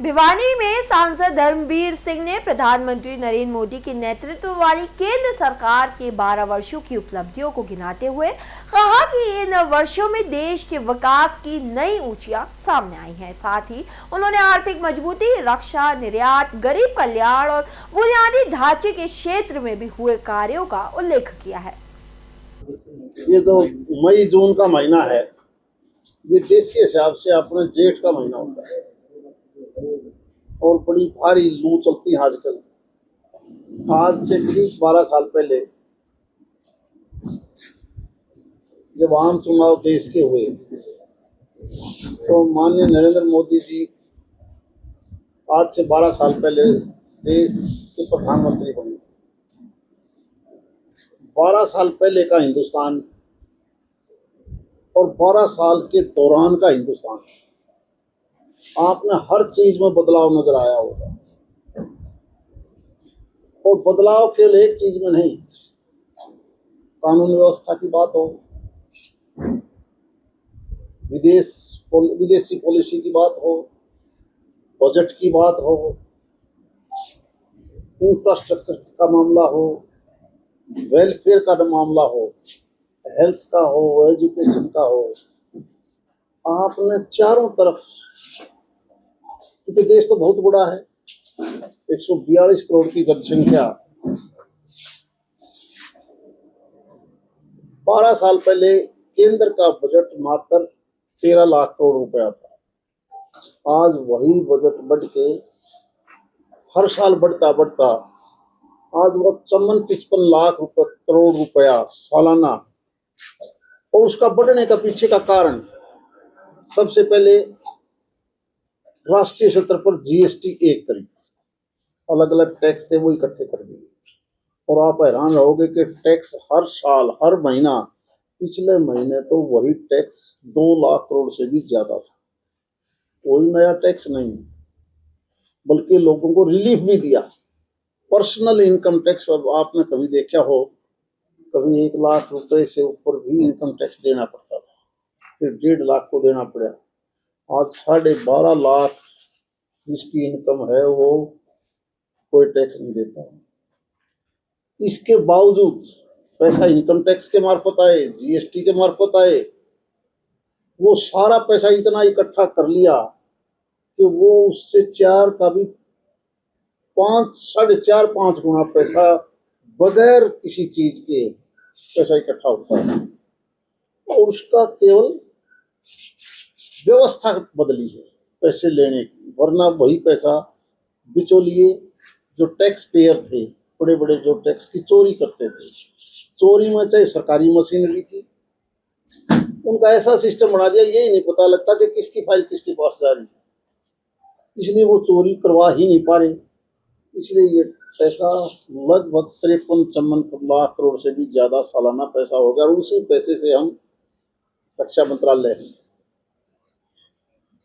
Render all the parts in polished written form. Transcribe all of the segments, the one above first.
भिवानी में सांसद धर्मवीर सिंह ने प्रधानमंत्री नरेंद्र मोदी के नेतृत्व वाली केंद्र सरकार के 12 वर्षों की उपलब्धियों को गिनाते हुए कहा कि इन वर्षों में देश के विकास की नई ऊंचाइयां सामने आई हैं। साथ ही उन्होंने आर्थिक मजबूती, रक्षा, निर्यात, गरीब कल्याण और बुनियादी ढांचे के क्षेत्र में भी हुए कार्यों का उल्लेख किया है। ये जो मई जून का महीना है, ये देशी हिसाब से अपने जेठ का महीना होता है और बड़ी भारी लू चलती है आजकल। आज से ठीक 12 साल पहले जब आम चुनाव देश के हुए तो माननीय नरेंद्र मोदी जी आज से 12 साल पहले देश के प्रधानमंत्री बने। 12 साल पहले का हिंदुस्तान और 12 साल के दौरान का हिंदुस्तान, आपने हर चीज में बदलाव नजर आया होगा। और बदलाव केवल एक चीज में नहीं, कानून व्यवस्था की बात हो, विदेशी पॉलिसी की बात हो, बजट की बात हो, इंफ्रास्ट्रक्चर का मामला हो, वेलफेयर का मामला हो, हेल्थ का हो, एजुकेशन का हो, आपने चारों तरफ, क्योंकि देश तो बहुत बड़ा है, 142 करोड़ की जनसंख्या। 12 साल पहले केंद्र का बजट मात्र 13 लाख करोड़ रुपया था। आज वही बजट बढ़ के हर साल बढ़ता बढ़ता आज वो 54-55 लाख करोड़ रुपया सालाना। और उसका बढ़ने का पीछे का कारण सबसे पहले राष्ट्रीय स्तर पर जीएसटी एक करी, अलग अलग टैक्स थे वो इकट्ठे कर दिए। और आप हैरान रहोगे कि टैक्स हर साल हर महीना, पिछले महीने तो वही टैक्स 2 लाख करोड़ से भी ज्यादा था। कोई नया टैक्स नहीं, बल्कि लोगों को रिलीफ भी दिया। पर्सनल इनकम टैक्स, अब आपने कभी देखा हो, कभी 1 लाख रुपए से ऊपर भी इनकम टैक्स देना पड़ता था, फिर 1.5 लाख को देना पड़ा। आज 12.5 लाख जिसकी इनकम है वो कोई टैक्स नहीं देता। इसके बावजूद पैसा इनकम टैक्स के मार्फत आए, जीएसटी के मार्फत आए, वो सारा पैसा इतना इकट्ठा कर लिया कि वो उससे 4 का भी 5, 4.5 गुना पैसा बगैर किसी चीज के पैसा इकट्ठा होता है। और उसका केवल व्यवस्था बदली है पैसे लेने की, वरना वही पैसा बिचौलिए जो टैक्स पेयर थे, बड़े बड़े जो टैक्स की चोरी करते थे, चोरी में चाहे सरकारी मशीनरी थी, उनका ऐसा सिस्टम बना दिया, यही नहीं पता लगता कि किसकी फाइल किसके पास जा रही है, इसलिए वो चोरी करवा ही नहीं पा रहे। इसलिए ये पैसा लगभग 53-54 लाख करोड़ से भी ज्यादा सालाना पैसा हो गया। और उसी पैसे से हम रक्षा मंत्रालय,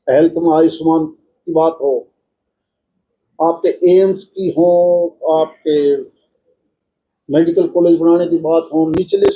हेल्थ में आयुष्मान की बात हो, आपके एम्स की हो, आपके मेडिकल कॉलेज बनाने की बात हो, निचले